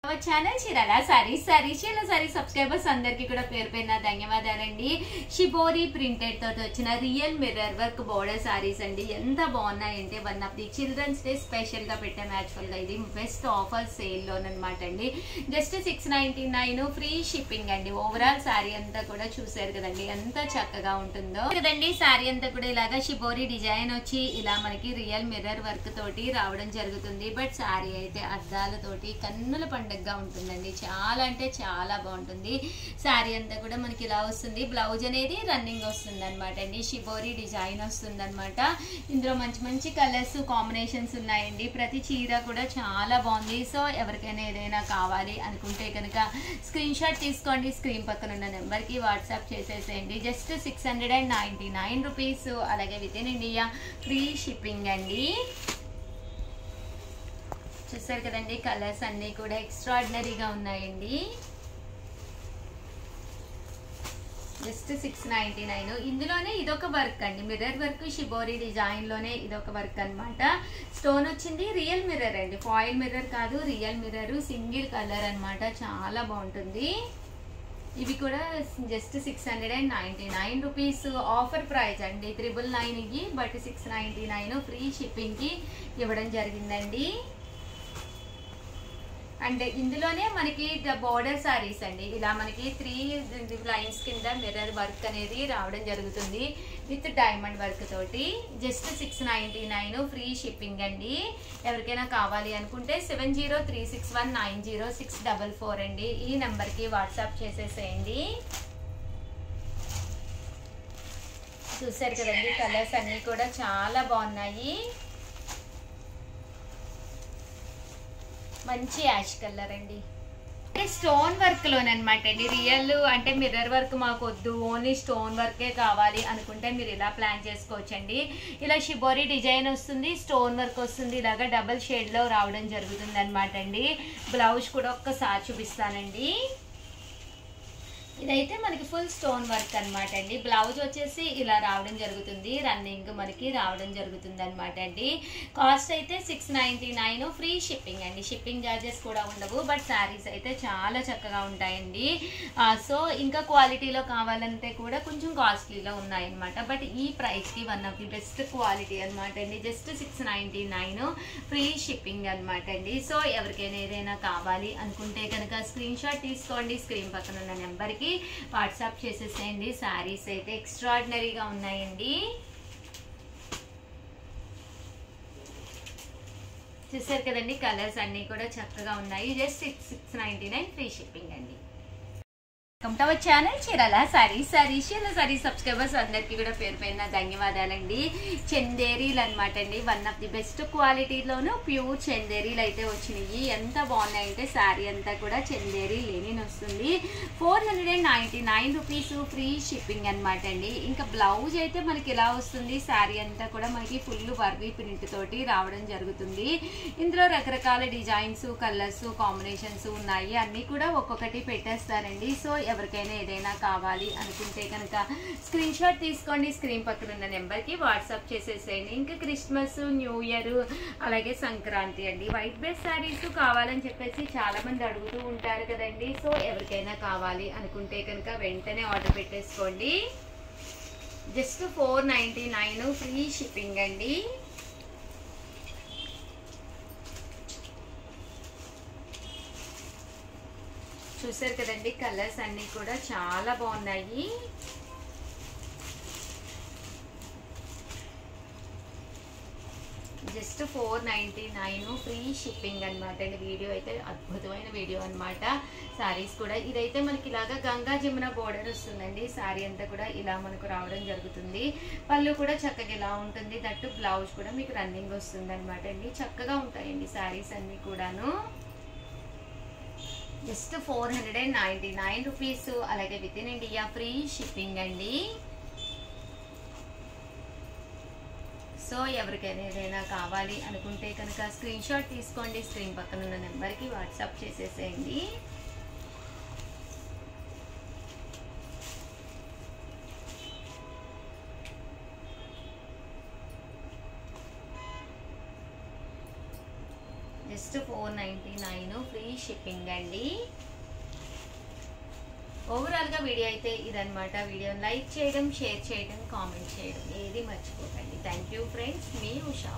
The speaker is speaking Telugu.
Hour channel Chirala sarees sorry subscribers అందరికి కూడా పేరు పేరున ధన్యవాదాలండి. షిబోరి ప్రింటెడ్ తోటి వచ్చిన real mirror work border sarees అండి. ఎంత బాగున్నాయంటే one of the children's day special గా పెట్టాము. యాక్చువల్ గా ఇది బెస్ట్ ఆఫర్ సేల్ లోనమాట అండి. జస్ట్ 699 ఫ్రీ షిప్పింగ్ అండి. ఓవరాల్ సారీ అంతా కూడా చూసారు కదండి ఎంత చక్కగా ఉంటుందో కదండి. సారీ అంతా కూడా ఇలాగా షిబోరి డిజైన్ వచ్చి ఇలా మనకి రియల్ మిర్రర్ వర్క్ తోటి రావడం జరుగుతుంది. బట్ సారీ అయితే అద్దాలతోటి కన్నుల పండుగ ఉంటుందండి. చాలా అంటే చాలా బాగుంటుంది. శారీ అంతా కూడా మనకి ఇలా వస్తుంది. బ్లౌజ్ అనేది రన్నింగ్ వస్తుంది అనమాట అండి. షిబోరి డిజైన్ వస్తుంది అనమాట. ఇందులో మంచి మంచి కలర్స్ కాంబినేషన్స్ ఉన్నాయండి. ప్రతి చీర కూడా చాలా బాగుంది. సో ఎవరికైనా ఏదైనా కావాలి అనుకుంటే కనుక స్క్రీన్ షాట్ తీసుకోండి. స్క్రీన్ పక్కన ఉన్న నెంబర్కి వాట్సాప్ చేసేసేయండి. Just 699 rupees. అలాగే within India free shipping అండి. చూసారు కదండి కలర్స్ అన్నీ కూడా ఎక్స్ట్రాడినరీగా ఉన్నాయండి. జస్ట్ 699. ఇందులోనే ఇదొక వర్క్ అండి. మిర్రర్ వర్క్ షిబోరి డిజైన్ లోనే ఇదొక వర్క్ అనమాట. స్టోన్ వచ్చింది. రియల్ మిర్రర్ అండి. ఫాయిల్ మిర్రర్ కాదు, రియల్ మిర్రర్. సింగిల్ కలర్ అనమాట. చాలా బాగుంటుంది. ఇవి కూడా జస్ట్ 699 రూపీస్. ఆఫర్ ప్రైస్ అండి. 999 ఇవి, బట్ 699 ఫ్రీ షిప్పింగ్ కి ఇవ్వడం జరిగిందండి. అండ్ ఇందులోనే మనకి బోర్డర్ సారీస్ అండి. ఇలా మనకి 3 లైన్స్ కింద మిర్రర్ వర్క్ అనేది రావడం జరుగుతుంది విత్ డైమండ్ వర్క్ తోటి. జస్ట్ 699 ఫ్రీ షిప్పింగ్ అండి. ఎవరికైనా కావాలి అనుకుంటే 7036190644 అండి. ఈ నెంబర్కి వాట్సాప్ చేసేసేయండి. చూసారు కదండి కలర్స్ అన్నీ కూడా చాలా బాగున్నాయి. మంచి యాష్ కలర్ అండి. స్టోన్ వర్క్ లోనమాట అండి. రియల్ అంటే మిర్రర్ వర్క్ మాకు వద్దు, ఓన్లీ స్టోన్ వర్కే కావాలి అనుకుంటే మీరు ఇలా ప్లాన్ చేసుకోవచ్చండి. ఇలా షిబోరి డిజైన్ వస్తుంది, స్టోన్ వర్క్ వస్తుంది. ఇలాగా డబల్ షేడ్ లో రావడం జరుగుతుంది అనమాట అండి. బ్లౌజ్ కూడా ఒక్కసారి చూపిస్తానండి. ఇదైతే మనకి ఫుల్ స్టోన్ వర్క్ అనమాట అండి. బ్లౌజ్ వచ్చేసి ఇలా రావడం జరుగుతుంది. రన్నింగ్ మనకి రావడం జరుగుతుంది అనమాట అండి. కాస్ట్ అయితే 699 ఫ్రీ షిప్పింగ్ అండి. షిప్పింగ్ ఛార్జెస్ కూడా ఉండవు. బట్ శారీస్ అయితే చాలా చక్కగా ఉంటాయండి. సో ఇంకా క్వాలిటీలో కావాలంటే కూడా కొంచెం కాస్ట్లీలో ఉన్నాయన్నమాట. బట్ ఈ ప్రైస్కి one of the best quality అనమాట అండి. జస్ట్ 699 ఫ్రీ షిప్పింగ్ అనమాట అండి. సో ఎవరికైనా ఏదైనా కావాలి అనుకుంటే కనుక స్క్రీన్ షాట్ తీసుకోండి. స్క్రీన్ పక్కన ఉన్న నెంబర్కి వాట్సాప్ చేసేసేయండి. శారీస్ అయితే ఎక్స్ట్రాడినరీగా ఉన్నాయండి. చూసారు కదండి కలర్స్ అన్నీ కూడా చక్కగా ఉన్నాయి. జస్ట్ 699 ఫ్రీ షిప్పింగ్ అండి. Welcome to our channel Chirala sarees subscribers అందరికీ కూడా పేరు పేరున ధన్యవాదాలండి. చందేరీలు అనమాట అండి. వన్ ఆఫ్ ది బెస్ట్ క్వాలిటీలోను ప్యూర్ చందేరీలు అయితే వచ్చినాయి. ఎంత బాగున్నాయంటే శారీ అంతా కూడా చందేరీ లెనిన్ వస్తుంది. 499 రూపీస్ ఫ్రీ షిప్పింగ్ అనమాట అండి. ఇంకా బ్లౌజ్ అయితే మనకి ఇలా వస్తుంది. శారీ అంతా కూడా మనకి ఫుల్ వర్వీ ప్రింట్ తోటి రావడం జరుగుతుంది. ఇందులో రకరకాల డిజైన్స్, కలర్స్, కాంబినేషన్స్ ఉన్నాయి. అన్నీ కూడా ఒక్కొక్కటి పెట్టేస్తారండి. సో ఎవరికైనా ఏదైనా కావాలి అనుకుంటే కనుక స్క్రీన్ షాట్ తీసుకోండి. స్క్రీన్ పక్కన ఉన్న నెంబర్కి వాట్సాప్ చేసేసేయండి. ఇంకా క్రిస్మస్, న్యూ ఇయర్, అలాగే సంక్రాంతి అండి. వైట్ బేస్ శారీస్ కావాలని చెప్పేసి చాలా మంది అడుగుతూ ఉంటారు కదండి. సో ఎవరికైనా కావాలి అనుకుంటే కనుక వెంటనే ఆర్డర్ పెట్టేసుకోండి. జస్ట్ 499 ఫ్రీ షిప్పింగ్ అండి. చూసారు కదండి కలర్స్ అన్నీ కూడా చాలా బాగున్నాయి. జస్ట్ 499 ఫ్రీ షిప్పింగ్ అనమాట అండి. వీడియో అయితే అద్భుతమైన వీడియో అనమాట. శారీస్ కూడా ఇదైతే మనకి ఇలాగా గంగా జమున బోర్డర్ వస్తుందండి. శారీ అంతా కూడా ఇలా మనకు రావడం జరుగుతుంది. పళ్ళు కూడా చక్కగా ఇలా ఉంటుంది. దట్టు బ్లౌజ్ కూడా మీకు రన్నింగ్ వస్తుంది అనమాట అండి. చక్కగా ఉంటాయండి శారీస్ అన్నీ కూడాను. Just 499 rupees. అలాగే within India free shipping అండి. సో ఎవరికైనా ఏదైనా కావాలి అనుకుంటే కనుక స్క్రీన్ షాట్ తీసుకోండి. స్క్రీన్ పక్కన ఉన్న నెంబర్కి వాట్సాప్ చేసేసేయండి. జస్ట్ 499 ఫ్రీ షిప్పింగ్ అండి. ఓవరాల్గా వీడియో అయితే ఇదనమాట. వీడియోని లైక్ చేయడం, షేర్ చేయడం, కామెంట్ చేయడం ఏది మర్చిపోకండి. Thank you friends, me Usha.